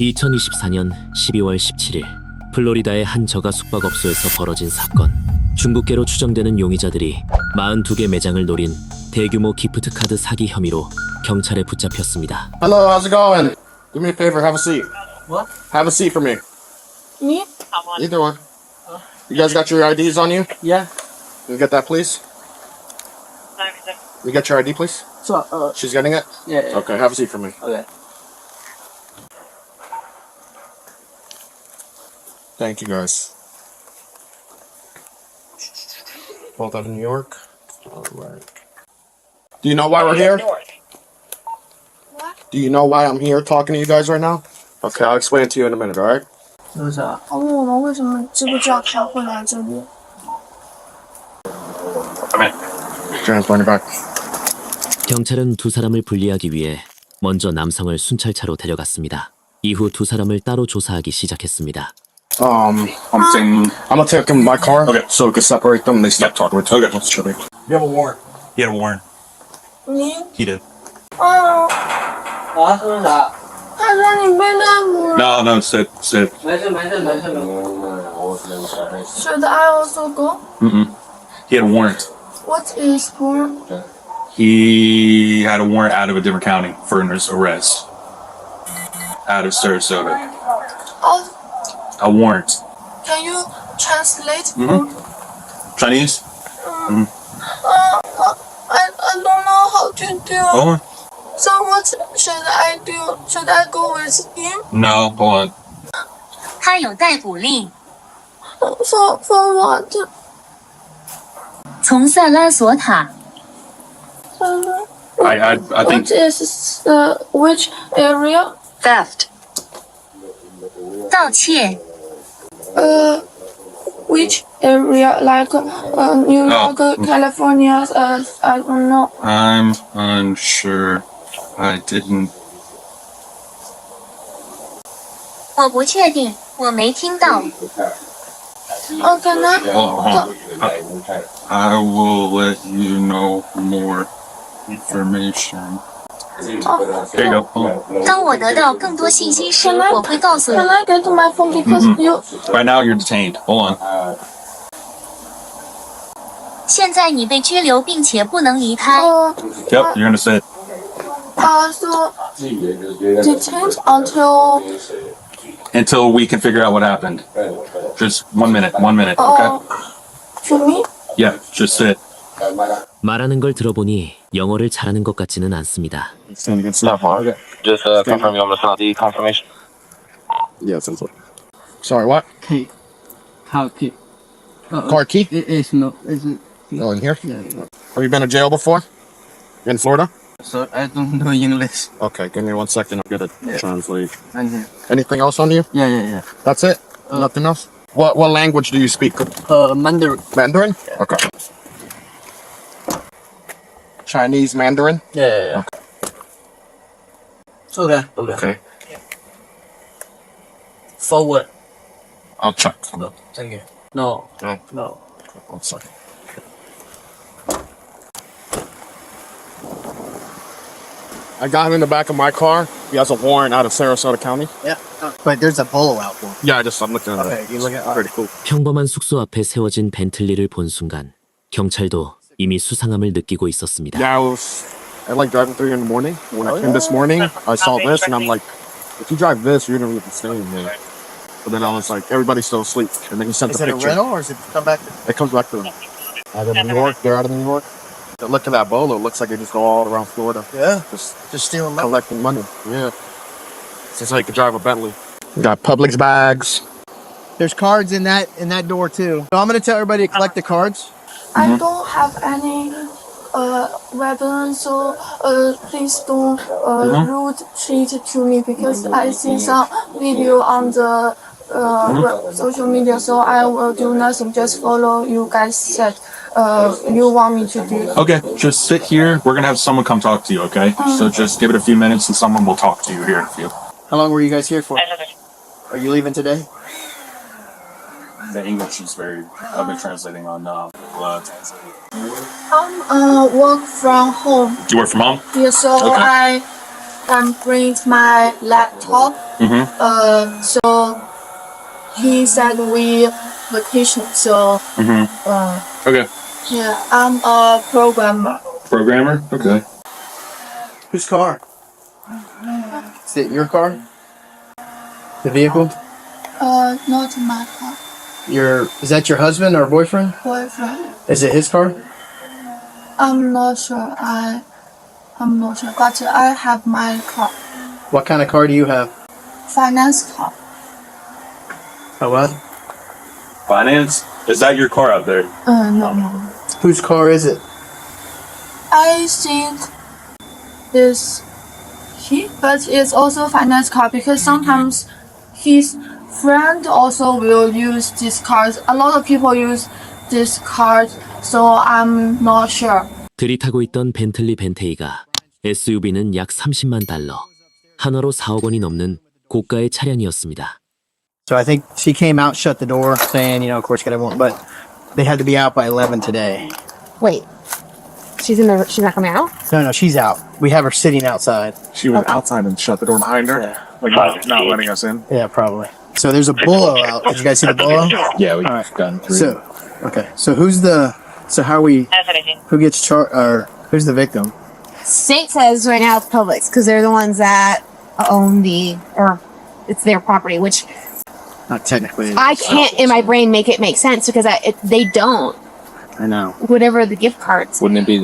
2024년 12월 17일 플로리다의 한 저가 숙박업소에서 벌어진 사건. 중국계로 추정되는 용의자들이 42개 매장을 노린 대규모 기프트카드 사기 혐의로 경찰에 붙잡혔습니다. Hello, how's it going? Do me a favor, have a seat. What? Have a seat for me. Me? Either one. You guys got your IDs on you? Yeah. Can you get that, please? You get your ID, please? So, She's getting it? yeah. Okay, have a seat for me. Okay. Thank you, guys. Both out of New York? Alright. Do you know why we're here? What? Do you know why I'm here talking to you guys right now? Okay, I'll explain it to you in a minute, alright? 是不是啊？他问我们为什么知不知道他会来这里？ Come in. Transport back. 경찰은 두 사람을 분리하기 위해 먼저 남성을 순찰차로 데려갔습니다. 이후 두 사람을 따로 조사하기 시작했습니다. I'm gonna take them in my car, so we can separate them and they stop talking. Okay, let's chill. You have a warrant. He had a warrant. 你？ He did. 哦，啊，是不是啊？他说你被逮捕了。 No, no, sit. 没事没事没事没事。 Should I also go? He had a warrant. What is for? He had a warrant out of a different county for an arrest. Out of Sarasota. Oh, A warrant. can you translate? Chinese? I don't know how to do. Hold on. So what should I do? Should I go with him? No, hold on. 他有逮捕令， For what? 从塞拉索塔 I What think is which area? theft 盗窃 Which area? Like New York, California? I don't know. I'm unsure. I didn't. 我不确定，我没听到。 Oh, can I? Hold on. I will let you know more information. There you go. Hold on. 当我得到更多信息时，我会告诉你 Can。I get my phone because you? Right now you're detained. Hold on. 现在你被拘留，并且不能离开。 Yep, you're gonna sit. So detained until We can figure out what happened. Just 1 minute. 1 minute. Okay. for me. Yeah, just sit. 말하는 걸 들어보니 영어를 잘하는 것 같지는 않습니다. Just confirm you almost the confirmation. Yes, it's Sorry, what? Key. How key? Car key? It is no. Is it? Oh, in here? Yeah. Have you been to jail before? In Florida? So I don't know English. Okay, give me 1 second. I'll get it translate. And yeah. Anything else on you? Yeah. That's it? Nothing else? What language do you speak? Mandarin. Mandarin? Okay. Chinese Mandarin? Yeah. Okay. Okay. Forward. I'll check. Thank you. No. No. No. 1 second. I got him in the back of my car. He has a warrant out of Sarasota County. Yeah. But there's a polo out for. Yeah, I'm looking at Okay, it. you look at. Pretty cool. 평범한 숙소 앞에 세워진 벤틀리를 본 순간 경찰도 이미 수상함을 느끼고 있었습니다. Yeah, I like driving 3 in the morning. When I came this morning, I saw this and I'm like, if you drive this, you're gonna be staying here. But then I was like, everybody's still asleep. And then he sent Is the it a picture. rental or is it come back? It comes back to them. Out of New York. They're out of New York. Look at that bolo. It looks like they just go all around Florida. Yeah. Just Just stealing money. collecting money. Yeah. It's like you could drive a Bentley. You got Publix bags. There's cards in that door too. So I'm gonna tell everybody to collect the cards. I don't have any weapons, so please don't rude treat to me because I see some video on the social media, so I will do nothing. Just follow you guys said you want me to do. Okay, just sit here. We're gonna have someone come talk to you, okay? So just give it a few minutes and someone will talk to you here in a few. How long were you guys here for? Are you leaving today? The English is very... I've been translating on Work from home. You work from home? Yeah, so Okay. I can bring my laptop So he said we vacation. So Okay. yeah, I'm a programmer. Programmer? Okay. Whose car? Is it your car? The vehicle? Not my car. Is that your husband or boyfriend? Boyfriend. Is it his car? I'm not sure. I'm not sure, but I have my car. What kind of car do you have? Finance car. A what? Finance? Is that your car out there? No. Whose car is it? I think it's he, but it's also finance car because sometimes his friend also will use this card. A lot of people use this card, so I'm not sure. 들이타고 있던 벤틀리 벤테이가 SUV는 약 30만 달러, 한화로 4억 원이 넘는 고가의 차량이었습니다. So I think she came out, shut the door, saying, of course, got everyone, but they had to be out by 11 today. Wait, she's not coming out? No, she's out. We have her sitting outside. She was outside and shut the door behind her? Yeah. Like not letting us in? Yeah, probably. So there's a bolo out. Did you guys see the bolo? Yeah, we've All right. gotten through. So who gets charged, or who's the victim? State says right now it's Publix because they're the ones that own it's their property, which Not technically. I can't in my brain make it make sense because they don't. I know. Whatever the gift cards, Wouldn't it be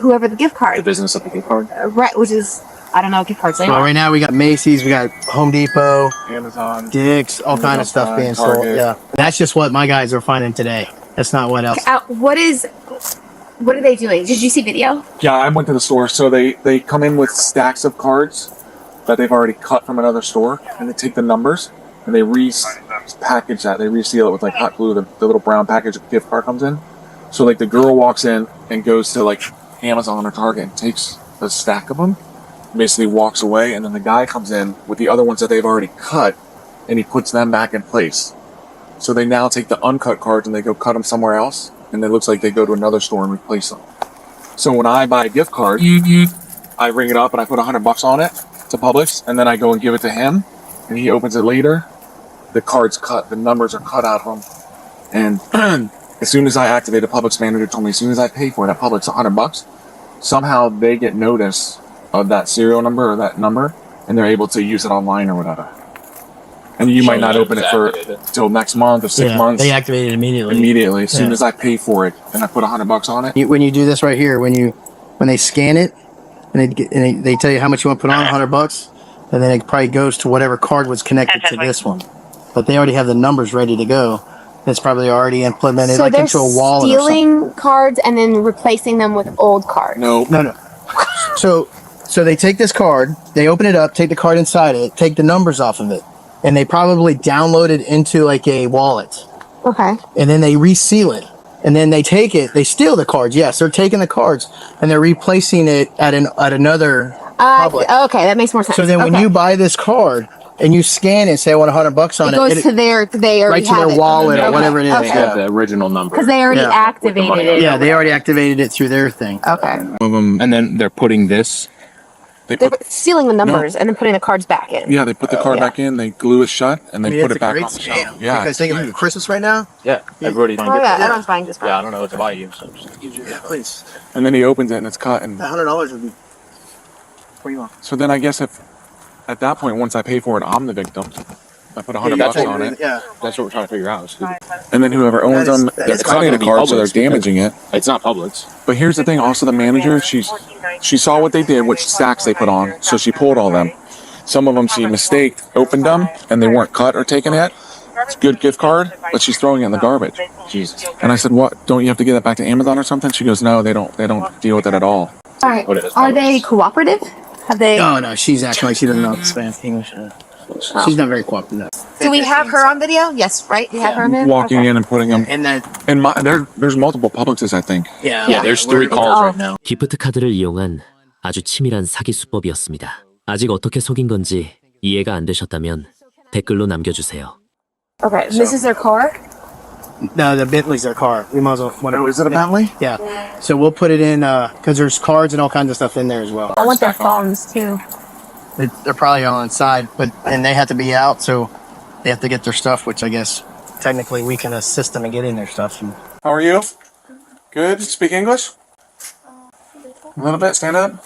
whoever the gift card, business of the gift card? right? Which is I don't know what gift cards they Well, are. right now we got Macy's, we got Home Depot, Amazon. Dick's, all kind of stuff being sold. Target. Yeah, that's just what my guys are finding today. That's not what else. What are they doing? Did you see video? Yeah, I went to the store. So they come in with stacks of cards that they've already cut from another store, and they take the numbers and they package that. They reseal it with like hot glue. The little brown package of gift card comes in. So like the girl walks in and goes to like Amazon or Target and takes a stack of them, basically walks away, and then the guy comes in with the other ones that they've already cut, and he puts them back in place. So they now take the uncut cards and they go cut them somewhere else, and it looks like they go to another store and replace them. So when I buy a gift card, I ring it up and I put $100 on it to Publix, and then I go and give it to him, and he opens it later. The card's cut, the numbers are cut out of them, and as soon as I activate, a Publix manager told me as soon as I pay for it at Publix $100, somehow they get notice of that serial number or that number, and they're able to use it online or whatever. And you might not open it for till next month or 6 months. They activate it immediately. As soon as I pay for it and I put $100 on it. When you do this right here, when they scan it and they tell you how much you want to put on, $100, and then it probably goes to whatever card was connected to this one. But they already have the numbers ready to go. It's probably already implemented So like they're into a wallet or something. stealing cards and then replacing them with old cards. No. So they take this card, they open it up, take the card inside it, take the numbers off of it, and they probably download it into like a wallet. Okay. And then they reseal it. And then they take it, they steal the cards. Yes, they're taking the cards and they're replacing it at another public. Okay, that makes more sense. So then when you buy this card and you scan it and say I want $100 on it goes to they already right to have their it. wallet or whatever it is. Okay. Yeah. The original number. Because they already Yeah. activated it. Yeah, they already activated it through their thing. Okay. And then they're putting this. They They're put, stealing the numbers and then putting the cards back in. yeah, they put the card back in, they glue it shut, and they put it's it back a great on. scam. Yeah. Because think of Christmas right now. Yeah, everybody's Oh, yeah, everyone's buying this card. I don't know what to buy you. So just Yeah, please. And then he opens it and it's cut. And $100 would be pretty long. so then I guess if at that point, once I pay for it, I'm the victim. I put $100 on it, Yeah. that's what we're trying to figure out. and then whoever owns them, that they're is cutting the not gonna be card, so they're Publix because- damaging it. It's not Publix. But here's the thing: also the manager, she saw what they did, which stacks they put on, so she pulled all them. Some of them she mistaked, opened them, and they weren't cut or taken yet. It's a good gift card, but she's throwing it in the garbage. Jesus. And I said, "What? Don't you have to give that back to Amazon or something?" She goes, "No, they don't. They don't deal with it at all." All right. What is Are Publix? they cooperative? Have they? Oh no, she's acting like she doesn't know Spanish English. She's not very cooperative. Do we have her on video? Yes, right? We have her on video? Walking in and putting them. And that And there's multiple Publixes, I think. Yeah, there's 3 calls right now. 기프트 카드를 이용한 아주 치밀한 사기 수법이었습니다. 아직 어떻게 속인 건지 이해가 안 되셨다면 댓글로 남겨주세요. Okay, this is their car? No, the Bentley's their car. We might as well. Whatever. Oh, is it a Bentley? Yeah. So we'll put it in because there's cards and all kinds of stuff in there as well. I want their phones too. They're probably all inside, and they have to be out, so they have to get their stuff, which I guess technically we can assist them in getting their stuff. How are you? Good. Speak English? A little bit. Stand up.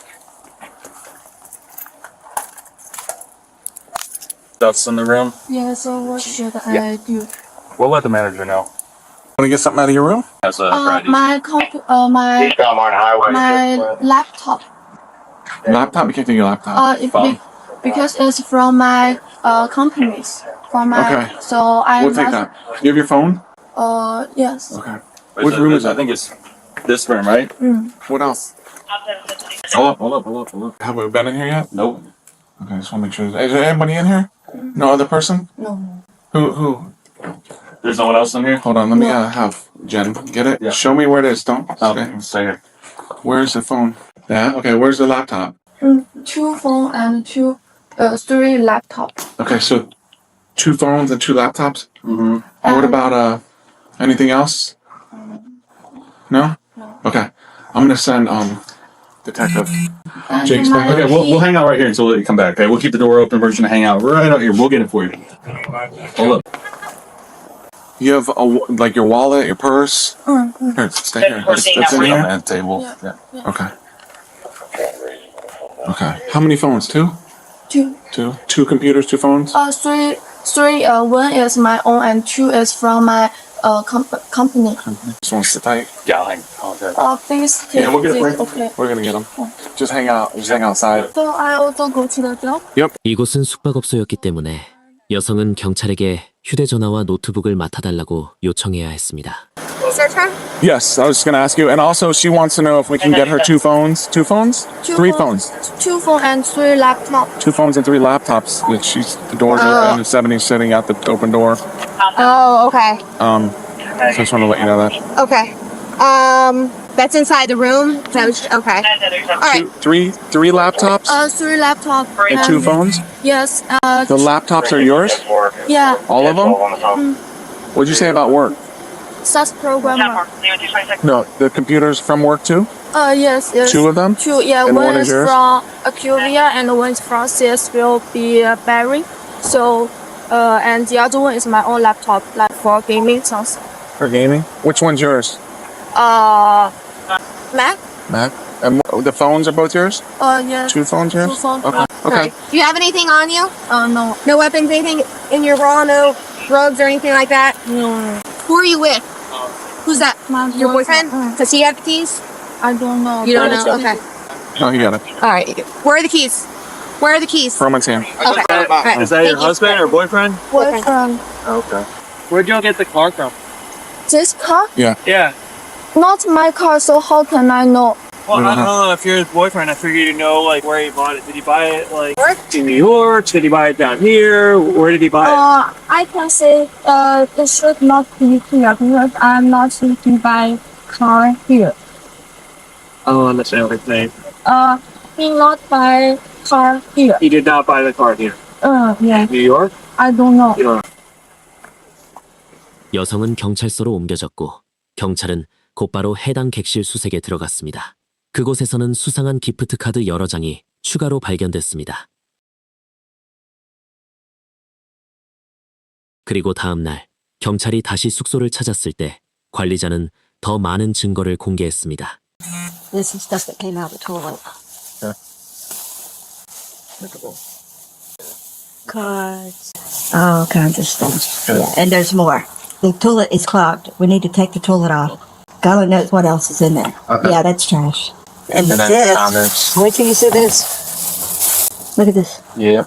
Dust in the room. Yeah, so what should I do? We'll let the manager know. Want to get something out of your room? As a Friday. My laptop. Laptop? You can't take your laptop. Because it's from my companies. From my Okay. so I We'll take that. You have your phone? Yes. Okay. What room is I that? think it's this room, right? What else? Hold up. Have we been in here yet? Nope. Okay, just want to make sure. Is there anybody in here? No other person? No. Who? There's no one else in here? Hold on, let me have Jen get it. Yeah. Show me where it is. Don't. Okay. Stay here. Where's the phone? Yeah. Okay. Where's the laptop? 2 phone and 3 laptop. Okay, so 2 phones and 2 laptops. Mm-hmm. And what about anything else? No. Okay. I'm gonna send Detective Jake's back. Okay, we'll hang out right here until you come back. Okay, we'll keep the door open. We're just gonna hang out right out here. We'll get it for you. Hold up. You have like your wallet, your purse. Here, stay here. It's in here. At the table. Yeah. Okay. Okay. How many phones? 2? 2. 2 computers, 2 phones. 3. 1 is my own and 2 is from my company. Just want to sit tight. Yeah, okay. Please take Yeah, we'll get it for this. you. Okay. We're gonna get them. Just hang out. Just hang outside. So I also go to the job. 이곳은 숙박업소였기 때문에 여성은 경찰에게 휴대전화와 노트북을 맡아달라고 요청해야 했습니다. Is your turn? Yes, I was just gonna ask you, and also she wants to know if we can get her 2 phones. 2 phones? 3 phones. 2 phone and 3 laptop. 2 phones and 3 laptops. Like the doors are open, and 70 sitting at the open door. Oh, okay. So I just want to let you know that. Okay. That's inside the room. Okay. All right. 3 laptops 3 laptop and 2 phones. Yes. The laptops are yours? Yeah. All of them? What'd you say about work? SAS programmer. No, the computers from work too? Yes. 2 of them? 2. Yeah. And one one is is yours? from Acuvia and one is from CSVB Barry. So, and the other one is my own laptop, like for gaming things. For gaming? Which one's yours? Mac. Mac. And the phones are both yours? Yes. 2 phones yours? 2 phones. Okay. All Okay. right. Do you have anything on you? No. No weapons, anything in your bra? No drugs or anything like that? No. Who are you with? Who's that? My Your boyfriend? Does he have the keys? I don't know. You don't know? Okay. Oh, you got it. All right. Where are the keys? Where are the keys? Roman's hand. Okay. All right. Is that your Thank you. husband or boyfriend? Boyfriend. Okay. Where'd y'all get the car from? This car? Yeah. Not my car, so how can I know? Well, I don't know if you're his boyfriend. I figured you'd know like where he bought it. Did he buy it like in New York? Did he buy it down here? Where did he buy it? I can say it should not be here because I'm not thinking buy car here. I don't understand what he's saying. He not buy car here. He did not buy the car here. Yeah. New York? I don't know. You don't know. 여성은 경찰서로 옮겨졌고 경찰은 곧바로 해당 객실 수색에 들어갔습니다. 그곳에서는 수상한 기프트 카드 여러 장이 추가로 발견됐습니다. 그리고 다음 날 경찰이 다시 숙소를 찾았을 때 관리자는 더 많은 증거를 공개했습니다. This is stuff that came out of the toilet. Cards. All kinds of stuff. Yeah, and there's more. The toilet is clogged. We need to take the toilet off. God only knows what else is in there. Okay. Yeah, that's trash. And this. Wait till you see this. Look at this. Yeah.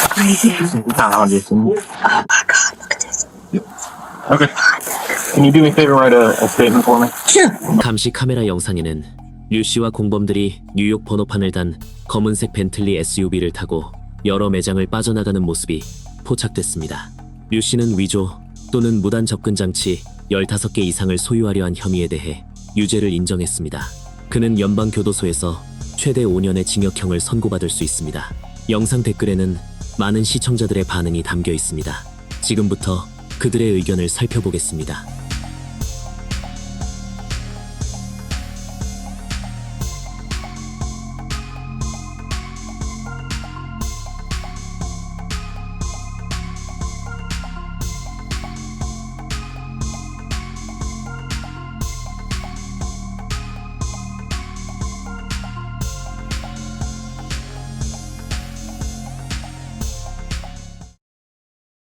Crazy. Oh Oh my God, look at this. Okay. Can you do me a favor, write a statement for me? Sure. 감시 카메라 영상에는 류 씨와 공범들이 뉴욕 번호판을 단 검은색 벤틀리 SUV를 타고 여러 매장을 빠져나가는 모습이 포착됐습니다. 류 씨는 위조 또는 무단 접근 장치 15개 이상을 소유하려 한 혐의에 대해 유죄를 인정했습니다. 그는 연방교도소에서 최대 5년의 징역형을 선고받을 수 있습니다. 영상 댓글에는 많은 시청자들의 반응이 담겨 있습니다. 지금부터 그들의 의견을 살펴보겠습니다.